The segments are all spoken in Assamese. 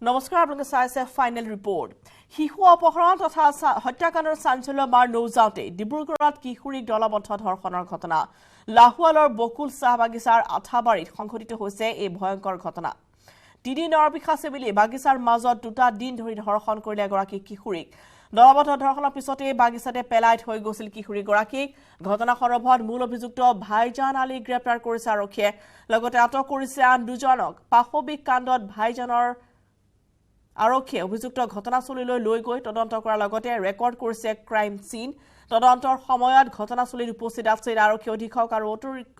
নমস্কাৰ আপোনালোকে চাইছে ফাইনেল ৰিপৰ্ট শিশু অপহৰণ তথা হত্যাকাণ্ডৰ চাঞ্চল্য মাৰ নৌজাওতে ডিব্ৰুগড়ত কিশোৰীক দলবদ্ধ ধৰ্ষণৰ ঘটনা লাহুৱালৰ বকুল চাহ বাগিচাৰ আঠাবাৰীত সংঘটিত হৈছে এই ভয়ংকৰ ঘটনা দিনৰ পিছতে মিলি বাগিচাৰ মাজত দুটা দিন ধৰি ধৰ্ষণ কৰিলে এগৰাকী কিশোৰীক দলবদ্ধ ধৰ্ষণৰ পিছতে বাগিচাতে পেলাই থৈ গৈছিল কিশোৰীগৰাকীক ঘটনা সন্দৰ্ভত মূল অভিযুক্ত ভাইজান আলী গ্ৰেপ্তাৰ কৰিছে আৰক্ষীয়ে লগতে আটক কৰিছে আন দুজনক পাশবিক কাণ্ডত ভাইজানৰ আৰক্ষীয়ে অভিযুক্ত ঘটনাস্থলীলৈ লৈ গৈ তদন্ত কৰাৰ লগতে ৰেকৰ্ড কৰিছে ক্ৰাইম সিন তদন্তৰ সময়ত ঘটনাস্থলীত উপস্থিত আছিল আৰক্ষী অধীক্ষক আৰু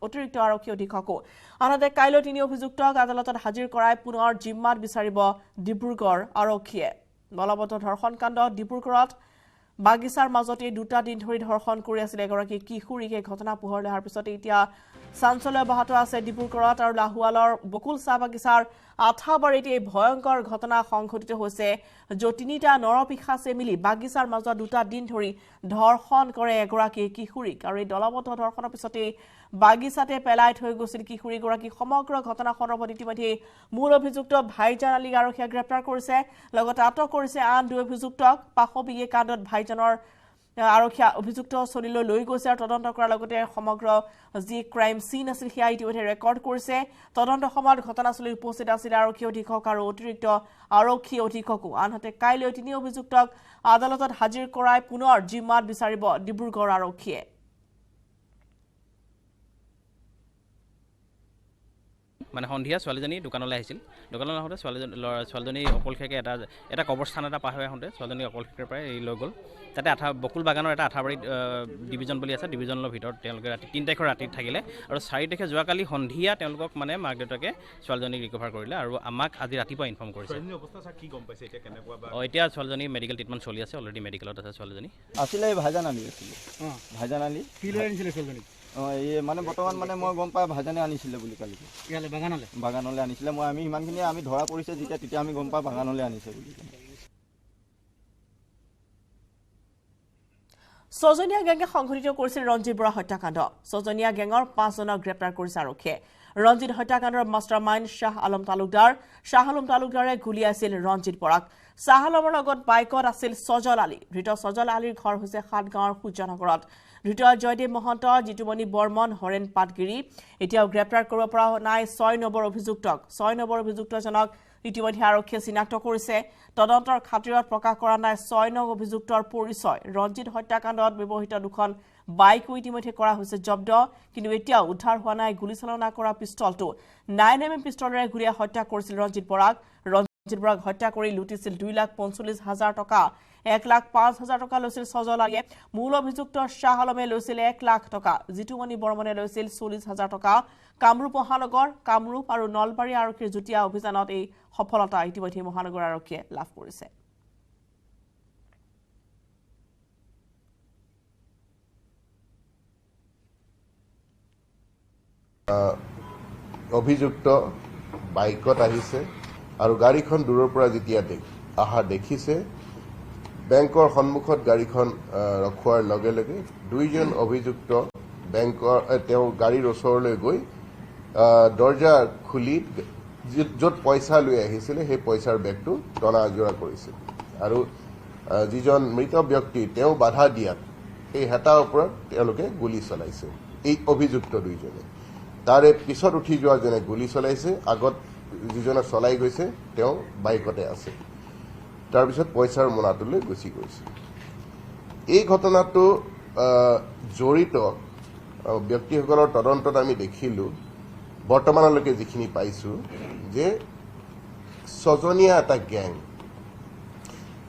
অতিৰিক্ত আৰক্ষী অধীক্ষকো আনহাতে কাইলৈ তিনি অভিযুক্তক আদালতত হাজিৰ কৰাই পুনৰ জিম্মাত বিচাৰিব ডিব্ৰুগড় আৰক্ষীয়ে দলবদ্ধ ধৰ্ষণ কাণ্ডত ডিব্ৰুগড়ত বাগিচাৰ মাজতে দুটা দিন ধৰি ধৰ্ষণ কৰি আছিল এগৰাকী কিশোৰীক এই ঘটনা পোহৰলৈ অহাৰ পিছতে এতিয়া চাঞ্চল্য অব্যাহত আছে ডিব্ৰুগড়ত আৰু লাহুৱালৰ বকুল চাহ বাগিচাৰ আঠাবাৰীত এই ভয়ংকৰ ঘটনা সংঘটিত হৈছে য'ত তিনিটা নৰপিশাচে মিলি বাগিচাৰ মাজত দুটা দিন ধৰি ধৰ্ষণ কৰে এগৰাকী কিশোৰীক আৰু এই দলবদ্ধ ধৰ্ষণৰ পিছতে বাগিচাতে পেলাই থৈ গৈছিল কিশোৰীগৰাকী সমগ্ৰ ঘটনা সন্দৰ্ভত ইতিমধ্যে মূল অভিযুক্ত ভাইজান আলীক আৰক্ষীয়ে গ্ৰেপ্তাৰ কৰিছে লগতে আটক কৰিছে আন দুই অভিযুক্তক পাশবিক কাণ্ডত ভাইজানৰ আৰক্ষী অভিযুক্ত চলীলৈ লৈ গৈছে আৰু তদন্ত কৰাৰ লগতে সমগ্ৰ যি ক্ৰাইম সিন আছিল সেয়া ইতিমধ্যে ৰেকৰ্ড কৰিছে তদন্ত সময়ত ঘটনাস্থলীত উপস্থিত আছিল আৰক্ষী অধীক্ষক আৰু অতিৰিক্ত আৰক্ষী অধীক্ষকো আনহাতে কাইলৈ তিনি অভিযুক্তক আদালতত হাজিৰ কৰাই পুনৰ জিম্মাত বিচাৰিব ডিব্ৰুগড় আৰক্ষীয়ে মানে সন্ধিয়া ছোৱালীজনী দোকানলৈ আহিছিল দোকানলৈ আহোঁতে ছোৱালীজনী অকলশৰীয়াকৈ এটা কবৰস্থান এটা পাৰ হৈ আহোঁতে ছোৱালীজনী অকলশৰীয়াকৈ প্ৰায় লৈ গ'ল তাতে বকুল বাগানৰ এটা আঠাবাৰীত ডিভিজন বুলি আছে ডিভিজনৰ ভিতৰত তেওঁলোকে ৰাতি ৩ তাৰিখৰ ৰাতি থাকিলে আৰু ৪ তাৰিখে যোৱাকালি সন্ধিয়া তেওঁলোকক মানে মাক দেউতাকে ছোৱালীজনীক ৰিকভাৰ কৰিলে আৰু আমাক আজি ৰাতিপুৱা ইনফৰ্ম কৰিছে এতিয়া ছোৱালীজনী মেডিকেল ট্ৰিটমেণ্ট চলি আছে অলৰেডি মেডিকেলত আছে ছোৱালীজনী আছিলে ভাইজান আলী আছিলে ভাইজান আলী কি লৈ আনিছিলে ছোৱালীজনী এই মানে বৰ্তমান মানে মই গম পাই ভাইজানে আনিছিলে বুলি কালি ইয়ালে বাগানলৈ আনিছিলে মই আমি ইমানখিনি আমি ধৰা পৰিছে তেতিয়া আমি গম পাই বাগানলৈ আনিছে বুলি ছজনীয়া গেঙে সংঘটিত কৰিছিল ৰঞ্জিত বৰা হত্যাকাণ্ড ছজনীয়া গেঙৰ 5 জনক গ্ৰেপ্তাৰ কৰিছে আৰক্ষীয়ে ৰঞ্জিত হত্যাকাণ্ডৰ মাষ্টাৰমাইণ্ড শাহ আলম তালুকদাৰে গুলিয়াইছিল ৰঞ্জিত বৰাক শাহ আলমৰ লগত বাইকত আছিল সজল আলী ধৃত সজল আলীৰ ঘৰ হৈছে সাতগাঁৱৰ সূৰ্যনগৰত ধৃত জয়দেৱ মহন্ত জিতুমণি বৰ্মন হৰেণ পাটগিৰি এতিয়াও গ্ৰেপ্তাৰ কৰিব পৰা নাই 6 নম্বৰ অভিযুক্তজনক ইতিমধ্যে আৰক্ষীয়ে চিনাক্ত কৰিছে তদন্তৰ খাতিৰত প্ৰকাশ কৰা নাই 6 নং অভিযুক্তৰ পৰিচয় ৰঞ্জিত হত্যাকাণ্ডত ব্যৱহৃত দুখন বাইকো ইতিমধ্যে কৰা হৈছে জব্দ কিন্তু এতিয়াও উদ্ধাৰ হোৱা নাই গুলীচালনা কৰা পিষ্টলটো 9mm পিষ্টলেৰে গুলীয়াই হত্যা কৰিছিল ৰঞ্জিত বৰাক হত্যা কৰি লুটিছিল 2,45,000 টকা 1,05,000 টকা লৈছিল সজল আলীয়ে মূল অভিযুক্ত শাহ আলমে লৈছিল 1 লাখ টকা জিতুমণি বৰ্মনে লৈছিল 40,000 টকা কামৰূপ মহানগৰ কামৰূপ আৰু নলবাৰী আৰক্ষীৰ যুটীয়া অভিযানত এই সফলতা ইতিমধ্যে মহানগৰ আৰক্ষীয়ে লাভ কৰিছে অভিযুক্ত বাইকত আহিছে আৰু গাড়ীখন দূৰৰ পৰা যেতিয়া আহা দেখিছে বেংকৰ সন্মুখত গাড়ীখন ৰখোৱাৰ লগে লগে দুইজন অভিযুক্ত বেংকৰ তেওঁ গাড়ীৰ ওচৰলৈ গৈ দৰ্জা খুলি য'ত পইচা লৈ আহিছিলে সেই পইচাৰ বেগটো টনা আজোৰা কৰিছিল আৰু যিজন মৃত ব্যক্তি তেওঁ বাধা দিয়াত সেই হেতাৰ ওপৰত তেওঁলোকে গুলী চলাইছে এই অভিযুক্ত দুইজনে তাৰে পিছত উঠি যোৱাজনে গুলী চলাইছে আগত যিজনে চলাই গৈছে তেওঁ বাইকতে আছে তাৰপিছত পইচাৰ মোনাটোলৈ গুচি গৈছে এই ঘটনাটো জড়িত ব্যক্তিসকলৰ তদন্তত আমি দেখিলোঁ বৰ্তমানলৈকে যিখিনি পাইছোঁ যে ছজনীয়া এটা গেং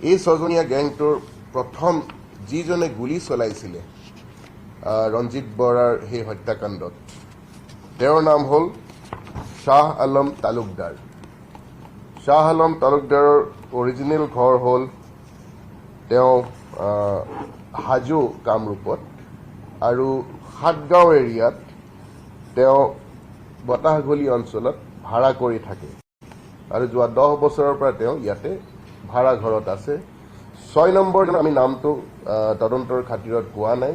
এই ছজনীয়া গেংটোৰ প্ৰথম যিজনে গুলী চলাইছিলে ৰঞ্জিত বৰাৰ সেই হত্যাকাণ্ডত তেওঁৰ নাম হ'ল শাহ আলম তালুকদাৰৰ অৰিজিনেল ঘৰ হ'ল তেওঁ হাজো কামৰূপত আৰু সাতগাঁও এৰিয়াত তেওঁ বতাহগলি অঞ্চলত ভাড়া কৰি থাকে আৰু যোৱা 10 বছৰৰ পৰা তেওঁ ইয়াতে ভাড়া ঘৰত আছে 6 নম্বৰ আমি নামটো তদন্তৰ খাতিৰত পোৱা নাই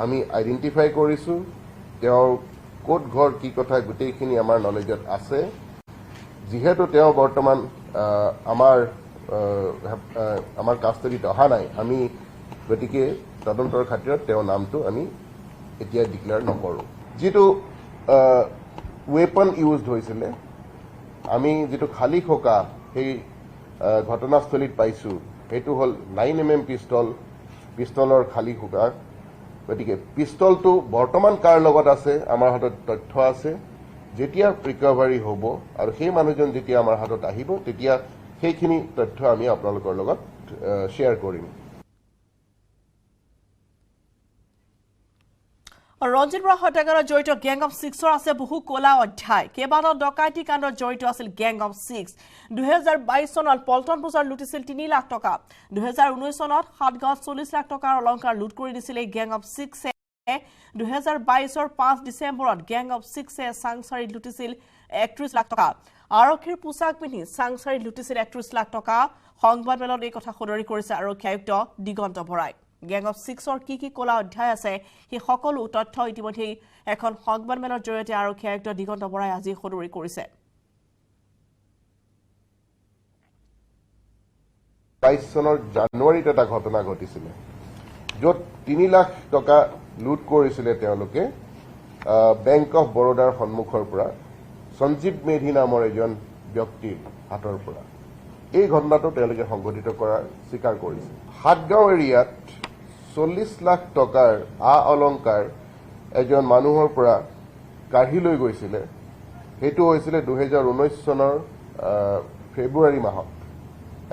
আমি আইডেন্টিফাই কৰিছোঁ তেওঁৰ ক'ত ঘৰ কি কথা গোটেইখিনি আমাৰ নলেজত আছে যিহেতু তেওঁ বৰ্তমান আমাৰ কাষ্টডিত অহা নাই আমি গতিকে তদন্তৰ খাতিৰত তেওঁৰ নামটো আমি এতিয়া ডিক্লেয়াৰ নকৰোঁ যিটো ৱেপন ইউজড হৈছিলে আমি যিটো খালী খোকা সেই ঘটনাস্থলীত পাইছোঁ সেইটো হ'ল 9mm পিষ্টলৰ খালী খোকা গতিকে পিষ্টলটো বৰ্তমান কাৰ লগত আছে আমাৰ হাতত তথ্য আছে যেতিয়া ৰিকভাৰী হ'ব আৰু সেই মানুহজন যেতিয়া আমাৰ হাতত আহিব তেতিয়া সেইখিনি তথ্য আমি আপোনালোকৰ লগত শ্বেয়াৰ কৰিম ৰঞ্জিত বৰা হত্যাকাণ্ডত জড়িত গেং অফ ছিক্সৰ আছে বহু কলা অধ্যায় কেইবাটাও ডকাইতি কাণ্ডত জড়িত আছিল গেং অফ ছিক্স 2022 চনত পল্টন বজাৰ লুটিছিল 3 লাখ টকা 2019 চনত সাতগাঁৱত 40 লাখ টকাৰ অলংকাৰ লুট কৰি দিছিল এই গেং অফ ছিক্সে 2022ৰ 5 ডিচেম্বৰত গেং অফ ছিক্সে চাংচাৰীত লুটিছিল 31 লাখ টকা আৰক্ষীৰ পোছাক পিন্ধি চাংচাৰীত লুটিছিল 31 লাখ টকা সংবাদমেলত এই কথা সদৰি কৰিছে আৰক্ষী আয়ুক্ত দিগন্ত বৰাই গেং অফ ছিক্সৰ কি কলা অধ্যায় আছে সেই সকলো তথ্য ইতিমধ্যে এখন সংবাদমেলৰ জৰিয়তে আৰক্ষী আয়ুক্ত দিগন্ত বৰাই আজি সদৰি কৰিছে 22 চনৰ জানুৱাৰীত এটা ঘটনা ঘটিছিলে য'ত 3 লাখ টকা লুট কৰিছিলে তেওঁলোকে বেংক অফ বৰোদাৰ সন্মুখৰ পৰা সঞ্জীৱ মেধি নামৰ এজন ব্যক্তিৰ হাতৰ পৰা এই ঘটনাটো তেওঁলোকে সংঘটিত কৰাৰ স্বীকাৰ কৰিছে সাতগাঁও এৰিয়াত 40 লাখ টকাৰ অলংকাৰ এজন মানুহৰ পৰা কাঢ়ি লৈ গৈছিলে সেইটো হৈছিলে 2019 চনৰ ফেব্ৰুৱাৰী মাহত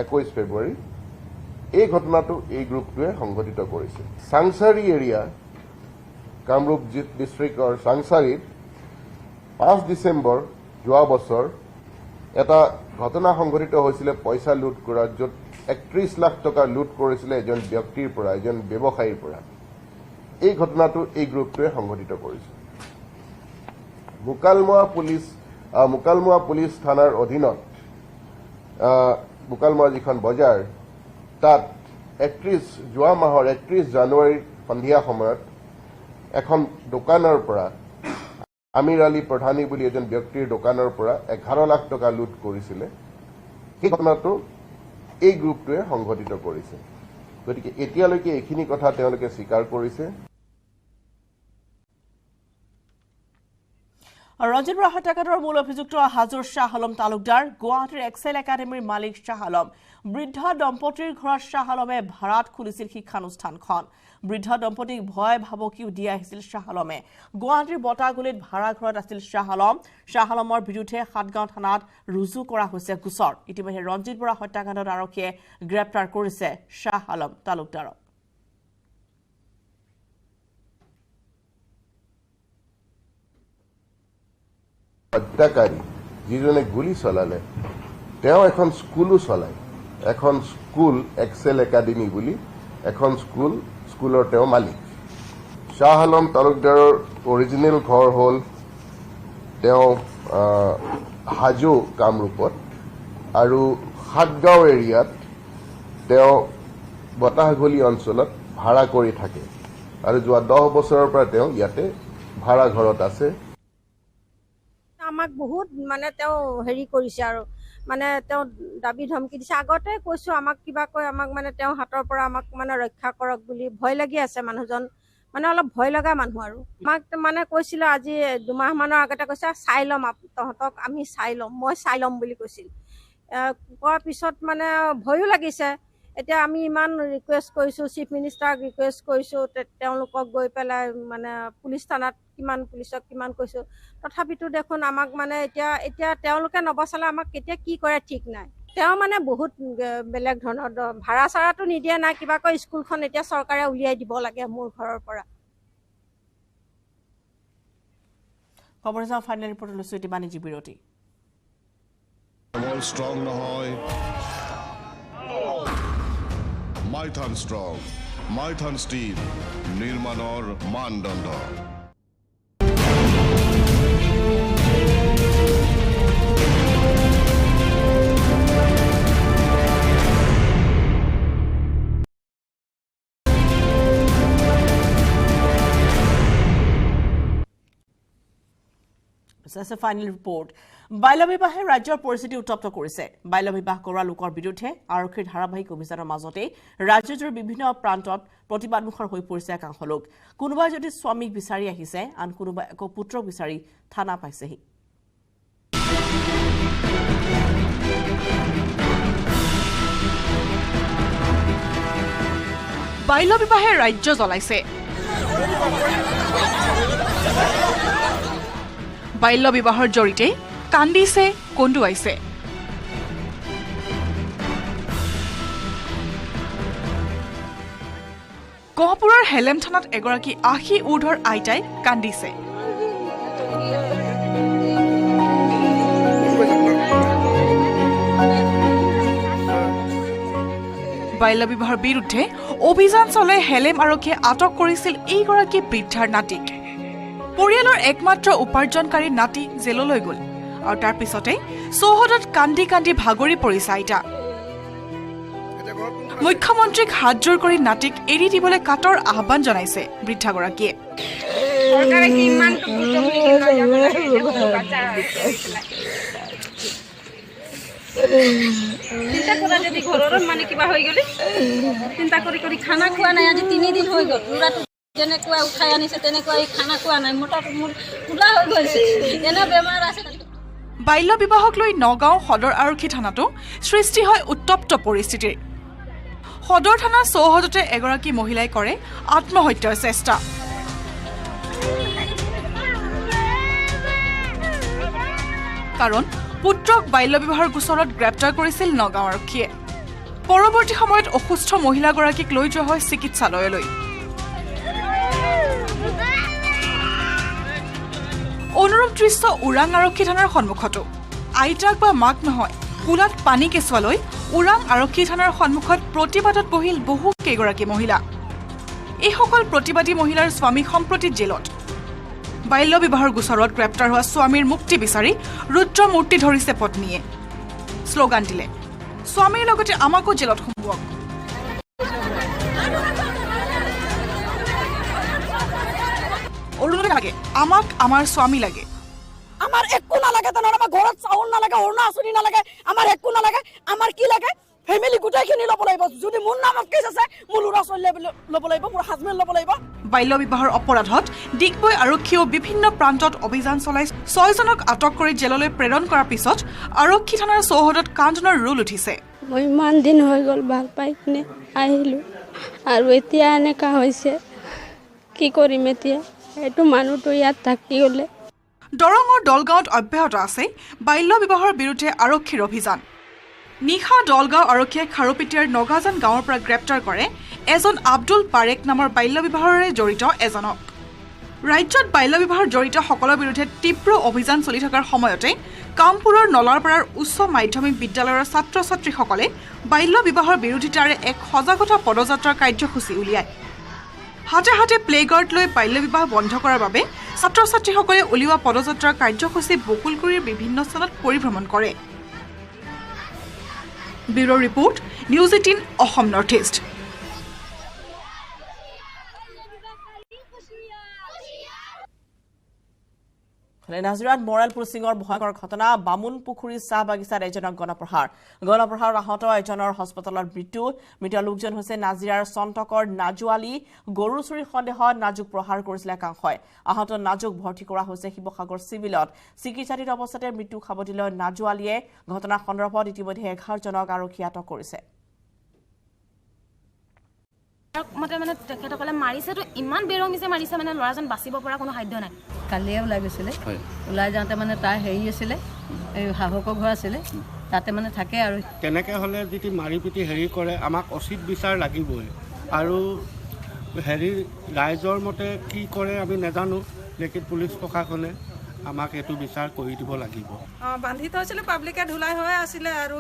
21 ফেব্ৰুৱাৰী এই ঘটনাটো এই গ্ৰুপটোৱে সংঘটিত কৰিছে চাংচাৰী এৰিয়া কামৰূপ ডিষ্ট্ৰিক্টৰ চাংচাৰীত 5 ডিচেম্বৰ যোৱা বছৰ এটা ঘটনা সংঘটিত হৈছিলে পইচা লুট কৰা য'ত 31 লাখ টকা লুট কৰিছিলে এজন ব্যক্তিৰ পৰা এজন ব্যৱসায়ীৰ পৰা এই ঘটনাটো এই গ্ৰুপটোৱে সংঘটিত কৰিছে মুকালমুৱা পুলিচ থানাৰ অধীনত মুকালমুৱা যিখন বজাৰ তাত যোৱা মাহৰ 31 জানুৱাৰীৰ সন্ধিয়া সময়ত এখন দোকানৰ পৰা আমিৰ আলী প্ৰধানী বুলি এজন ব্যক্তিৰ দোকানৰ পৰা 11 লাখ টকা লুট কৰিছিলে সেই ঘটনাটো এই গ্ৰুপটোৱে সংঘটিত কৰিছে গতিকে এতিয়ালৈকে এইখিনি কথা তেওঁলোকে স্বীকাৰ কৰিছে ৰঞ্জিত বৰা হত্যাকাণ্ডৰ মূল অভিযুক্ত হাজোৰ শ্বাহ আলম তালুকদাৰ গুৱাহাটীৰ এক্সেল একাডেমীৰ মালিক শ্বাহ আলম বৃদ্ধ দম্পতীৰ ঘৰত শ্বাহ আলমে ভাড়াত খুলিছিল শিক্ষানুষ্ঠানখন বৃদ্ধ দম্পতীক ভয় ভাবুকিও দি আহিছিল শ্বাহ আলমে গুৱাহাটীৰ বটাগুলিত ভাড়া ঘৰত আছিল শ্বাহ আলমৰ বিৰুদ্ধে সাতগাঁও থানাত ৰুজু কৰা হৈছে গোচৰ ইতিমধ্যে ৰঞ্জিত বৰা হত্যাকাণ্ডত আৰক্ষীয়ে গ্ৰেপ্তাৰ কৰিছে শ্বাহ আলম তালুকদাৰক হত্যাকাৰী যিজনে গুলী চলালে তেওঁ এখন স্কুলো চলায় এখন স্কুল এক্সেল একাডেমী বুলি এখন স্কুলৰ তেওঁ মালিক শ্বাহ আলম তালুকদাৰৰ অৰিজিনেল ঘৰ হ'ল তেওঁ হাজো কামৰূপত আৰু সাতগাঁও এৰিয়াত তেওঁ বতাহগলি অঞ্চলত ভাড়া কৰি থাকে আৰু যোৱা 10 বছৰৰ পৰা তেওঁ ইয়াতে ভাড়া ঘৰত আছে আমাক বহুত মানে তেওঁ হেৰি কৰিছে আৰু মানে তেওঁ দাবী ধমকি দিছে আগতে কৈছো আমাক কিবা কৈ আমাক মানে তেওঁ হাতৰ পৰা আমাক মানে ৰক্ষা কৰক বুলি ভয় লাগি আছে মানুহজন মানে অলপ ভয় লগা মানুহ আৰু আমাক মানে কৈছিল আজি 2 মাহ মানৰ আগতে কৈছে চাই ল'ম তহঁতক আমি চাই ল'ম মই চাই ল'ম বুলি কৈছিল কোৱাৰ পিছত মানে ভয়ো লাগিছে এতিয়া আমি ইমান ৰিকুৱেষ্ট কৰিছো চিফ মিনিষ্টাৰক ৰিকুৱেষ্ট কৰিছো তেওঁলোকক গৈ পেলাই মানে পুলিচ থানাত পুলিচক কিমান কৈছো তথাপিতো দেখোন আমাক মানে এতিয়া তেওঁলোকে নবচালে আমাক কেতিয়া কি কৰে ঠিক নাই তেওঁ মানে বহুত বেলেগ ধৰণৰ ভাড়া চাৰাটো নিদিয়ে না কিবা কৈ স্কুলখন এতিয়া চৰকাৰে উলিয়াই দিব লাগে মোৰ ঘৰৰ পৰা খবৰজন ফাইনেল ৰিপৰ্ট লৈছো এটি বাণিজ্যিক বিৰতি ষ্ট্ৰং নহয় মাইথান ষ্ট্ৰং মাইথান ষ্টীল নিৰ্মাণৰ মানদণ্ড That's a final report. বাল্যবিবাহে ৰাজ্যৰ পৰিস্থিতি উত্তপ্ত কৰিছে বাল্যবিবাহ কৰা লোকৰ বিৰুদ্ধে আৰক্ষীৰ ধাৰাবাহিক অভিযানৰ মাজতে ৰাজ্যজুৰি বিভিন্ন প্ৰান্তত প্ৰতিবাদমুখৰ হৈ পৰিছে একাংশ লোক কোনোবাই যদি স্বামীক বিচাৰি আহিছে আন কোনোবাই একো পুত্ৰক বিচাৰি থানা পাইছেহি বাল্যবিবাহে ৰাজ্য জ্বলাইছে বাল্যবিবাহৰ জৰিতে কান্দিছে কন্দুৱাইছে গহপুৰৰ হেলেম থানাত এগৰাকী ৮০ ঊৰ্ধৰ আইতাই কান্দিছে বাল্যবিবাহৰ বিৰুদ্ধে অভিযান চলাই হেলেম আৰক্ষীয়ে আটক কৰিছিল এইগৰাকী বৃদ্ধাৰ নাতিক পৰিয়ালৰ একমাত্ৰ উপাৰ্জনকাৰী নাতি জেললৈ গ'ল আৰু তাৰ পিছতে চৌহদত কান্দি কান্দি ভাগৰি পৰিছে আইতা মুখ্যমন্ত্ৰীক হাতজোৰ কৰি নাতিক এৰি দিবলৈ কাটৰ আহ্বান জনাইছে বৃদ্ধাগৰাকীয়ে চিন্তা কৰা যদি ঘৰৰ মানে কিবা হৈ গ'লে চিন্তা কৰি কৰি খানা খোৱা নাই আজি 3 দিন হৈ গ'ল ল'ৰাটো যেনেকুৱা উঠাই আনিছে তেনেকুৱা এই খানা খোৱা নাই মোটাটো মোৰ পুৰা হৈ গৈছে এনে বেমাৰ আছে বাল্য বিবাহক লৈ নগাঁও সদৰ আৰক্ষী থানাতো সৃষ্টি হয় উত্তপ্ত পৰিস্থিতিৰ সদৰ থানাৰ চৌহদতে এগৰাকী মহিলাই কৰে আত্মহত্যাৰ চেষ্টা কাৰণ পুত্ৰক বাল্য বিবাহৰ গোচৰত গ্ৰেপ্তাৰ কৰিছিল নগাঁও আৰক্ষীয়ে পৰৱৰ্তী সময়ত অসুস্থ মহিলাগৰাকীক লৈ যোৱা হয় চিকিৎসালয়লৈ অনুৰূপ দৃশ্য ওৰাং আৰক্ষী থানাৰ সন্মুখতো আইতাক বা মাক নহয় কুলাত পানী কেঁচুৱালৈ ওৰাং আৰক্ষী থানাৰ সন্মুখত প্ৰতিবাদত বহিল বহু কেইগৰাকী মহিলা এইসকল প্ৰতিবাদী মহিলাৰ স্বামী সম্প্ৰতি জেলত বাল্য বিবাহৰ গোচৰত গ্ৰেপ্তাৰ হোৱা স্বামীৰ মুক্তি বিচাৰি ৰুদ্ৰ মূৰ্তি ধৰিছে পত্নীয়ে শ্লোগান দিলে স্বামীৰ লগতে আমাকো জেলত সোমোৱাওক অৰুণোদয় লাগে আমাক আমাৰ স্বামী লাগে আমাৰ একো নালাগে তেনে আমাৰ ঘৰত চাউল নালাগে অৰুণা আঁচনি নালাগে আমাৰ একো নালাগে আমাৰ কি লাগে ফ্যামিলি গোটাইখিনি ল'ব লাগিব যদি মোৰ নামত কেছ আছে মোৰ ল'ৰা ছোৱালী ল'ব লাগিব মোৰ হাজবেণ্ড ল'ব লাগিব বাল্য বিবাহৰ অপৰাধত ডিগবৈ আৰক্ষীয়েও বিভিন্ন প্ৰান্তত অভিযান চলাই 6 জনক আটক কৰি জেললৈ প্ৰেৰণ কৰাৰ পিছত আৰক্ষী থানাৰ চৌহদত কান্দনৰ ৰোল উঠিছে মই ইমান দিন হৈ গ'ল ভাল পাই কিনে আহিলোঁ আৰু এতিয়া এনেকা হৈছে কি কৰিম এতিয়া এইটো মানুহটো ইয়াত থাকি গ'লে দৰঙৰ দলগাঁৱত অব্যাহত আছে বাল্য বিবাহৰ বিৰুদ্ধে আৰক্ষীৰ অভিযান নিশা দলগাঁও আৰক্ষীয়ে খাৰুপিটিয়াৰ নগাজান গাঁৱৰ পৰা গ্ৰেপ্তাৰ কৰে এজন আব্দুল পাৰেক নামৰ বাল্য বিবাহৰে জড়িত এজনক ৰাজ্যত বাল্য বিবাহৰ জড়িত সকলৰ বিৰুদ্ধে তীব্ৰ অভিযান চলি থকাৰ সময়তে কামপুৰৰ নলাৰপাৰাৰ উচ্চ মাধ্যমিক বিদ্যালয়ৰ ছাত্ৰ ছাত্ৰীসকলে বাল্য বিবাহৰ বিৰোধিতাৰে এক সজাগতা পদযাত্ৰাৰ কাৰ্যসূচী উলিয়ায় হাতে হাতে প্লেগাৰ্ড লৈ বাল্য বিবাহ বন্ধ কৰাৰ বাবে ছাত্ৰ ছাত্ৰীসকলে উলিওৱা পদযাত্ৰাৰ কাৰ্যসূচী বকুলগুৰিৰ বিভিন্ন স্থানত পৰিভ্ৰমণ কৰে bureau report news 18 Assam north east নাজিৰাত মৰেল পুলিচিঙৰ ভয়ংকৰ ঘটনা বামুন পুখুৰী চাহ বাগিচাত এজনক গণপ্ৰহাৰ আহত এজনৰ হস্পিটেলত মৃত লোকজন হৈছে নাজিৰাৰ সন্তকৰ নাজুৱালী গৰু চুৰি সন্দেহত নাজুক প্ৰহাৰ কৰিছিল একাংশই আহত নাজুক ভৰ্তি কৰা হৈছে শিৱসাগৰ চিভিলত চিকিৎসাধীন অৱস্থাতে মৃত্যু খাবতিলৈ নাজুৱালীয়ে ঘটনাৰ সন্দৰ্ভত ইতিমধ্যে 11 জনক আৰক্ষী আটক কৰিছে মতে মানে তেখেতসকলে মাৰিছেতো ইমান বেৰঙিছে মাৰিছে মানে ল'ৰাজন বাচিব পৰা কোনো সাধ্য নাই কালিয়ে ওলাই গৈছিলে ওলাই যাওঁতে মানে তাৰ হেৰি আছিলে এই শাহুকৰ ঘৰ আছিলে তাতে মানে থাকে আৰু তেনেকৈ হ'লে যদি মাৰি পিটি হেৰি কৰে আমাক উচিত বিচাৰ লাগিবই আৰু হেৰি ৰাইজৰ মতে কি কৰে আমি নাজানো লেকিন পুলিচ প্ৰশাসনে আমাক এইটো বিচাৰ কৰি দিব লাগিব বান্ধি থৈছিলে পাব্লিকে ধুলাই হৈ আছিলে আৰু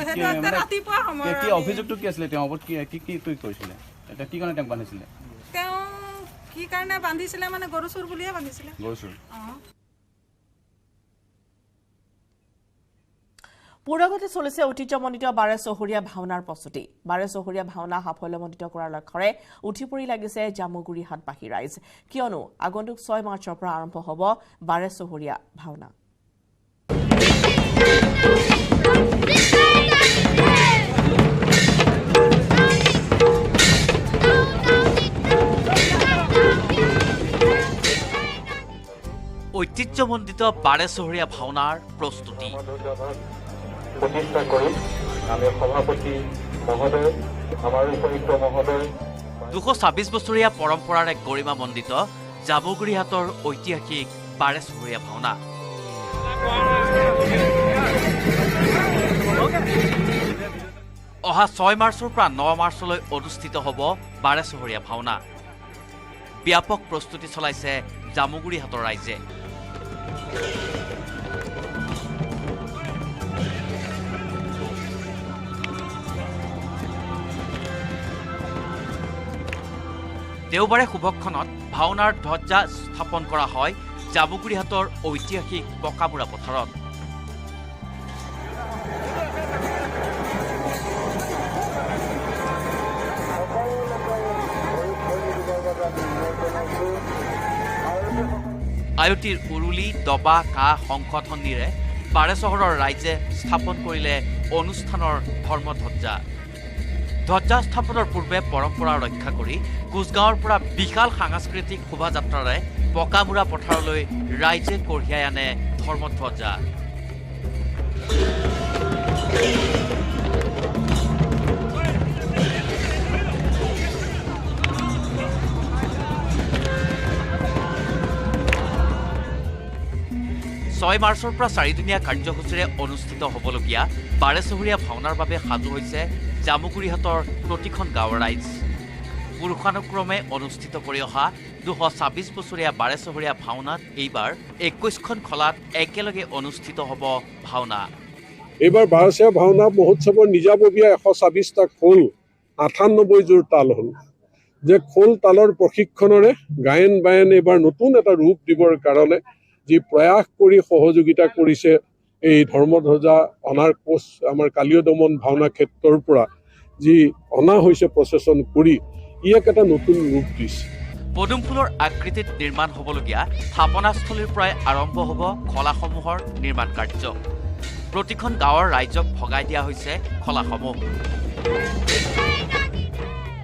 সেইটো ৰাতিপুৱা সময় কি অভিযোগটো কি আছিলে তেওঁৰ ওপৰত কি কি কৰিছিলে এটা কি কাৰণে তেওঁক বান্ধিছিলে তেওঁ কি কাৰণে বান্ধিছিলে মানে গৰু চুৰ বুলিয়ে বান্ধিছিলে গৰু চুৰ পুৰগতি চলিছে ঐতিহ্যমণ্ডিত বাৰে চহৰীয়া ভাওনাৰ প্ৰস্তুতি বাৰে চহৰীয়া ভাওনা সাফল্যমণ্ডিত কৰাৰ লক্ষ্যৰে উঠি পৰি লাগিছে জামুগুৰি হাটবাসী ৰাইজ কিয়নো আগন্তুক 6 মাৰ্চৰ পৰা আৰম্ভ হ'ব বাৰে চহৰীয়া ভাওনা ঐতিহ্যমণ্ডিত বাৰেচহৰীয়া ভাওনাৰ প্ৰস্তুতি। প্ৰতিষ্ঠা কৰি আমি সভাপতি মহোদয়, আমাৰ উপযুক্ত মহোদয় 226 বছৰীয়া পৰম্পৰাৰে গৰিমামণ্ডিত জামুগুৰিহাটৰ ঐতিহাসিক বাৰেচহৰীয়া ভাওনা। অহা 6 মাৰ্চৰ পৰা 9 মাৰ্চলৈ অনুষ্ঠিত হ'ব বাৰেচহৰীয়া ভাওনা। ব্যাপক প্ৰস্তুতি চলাইছে জামুগুৰিহাটৰ ৰাইজে। দেওবাৰে শুভক্ষণত ভাওনাৰ ধ্বজা স্থাপন কৰা হয় জামুগুৰিহাটৰ ঐতিহাসিক পকামুৰা পথাৰত। আয়তীৰ উৰুলি, দবা, কাঁহ, শংখধ্বনিৰে বাৰেচহৰৰ ৰাইজে স্থাপন কৰিলে অনুষ্ঠানৰ ধৰ্মধ্বজা। ধ্বজা স্থাপনৰ পূৰ্বে পৰম্পৰা ৰক্ষা কৰি কোচগাঁৱৰ পৰা বিশাল সাংস্কৃতিক শোভাযাত্ৰাৰে পকামুৰা পথাৰলৈ ৰাইজে কঢ়িয়াই আনে ধৰ্মধ্বজা। ছয় মাৰ্চৰ পৰা 4দিনীয়া কাৰ্যসূচীৰে অনুষ্ঠিত হ'বলগীয়া বাৰেচহৰীয়া ভাওনাৰ বাবে সাজু হৈছে জামুগুৰিহাটৰ প্ৰতিখন গাঁৱৰ ৰাইজ। পুৰুষানুক্ৰমে অনুষ্ঠিত কৰি অহা 226 বছৰীয়া বাৰেচহৰীয়া ভাওনাত এইবাৰ 21খন খলাত একেলগে অনুষ্ঠিত হ'ব ভাওনা। এইবাৰ বাৰেচহৰীয়া ভাওনা মহোৎসৱৰ নিজাববীয়া 126টা খোল, 98 যোৰ তাল হ'ল। যে খোল তালৰ প্ৰশিক্ষণৰে গায়ন বায়ন এইবাৰ নতুন এটা ৰূপ দিবৰ কাৰণে যি প্ৰয়াস কৰি সহযোগিতা কৰিছে এই ধৰ্মধ্বজা অনাৰ কোচ আমাৰ কালীয় দমন ভাওনা ক্ষেত্ৰৰ পৰা যি অনা হৈছে প্ৰচেচন কৰি ইয়াক এটা নতুন ৰূপ দিছে। পদুম ফুলৰ আকৃতিত নিৰ্মাণ হ'বলগীয়া স্থাপনাস্থলীৰ পৰাই আৰম্ভ হ'ব খলাসমূহৰ নিৰ্মাণ কাৰ্য। প্ৰতিখন গাঁৱৰ ৰাইজক ভগাই দিয়া হৈছে খলাসমূহ।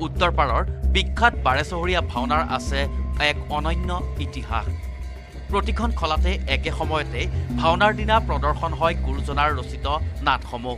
উত্তৰ পাৰৰ বিখ্যাত বাৰেচহৰীয়া ভাওনাৰ আছে এক অনন্য ইতিহাস। প্ৰতিখন খলাতে একে সময়তে ভাওনাৰ দিনা প্ৰদৰ্শন হয় গুৰুজনাৰ ৰচিত নাটসমূহ।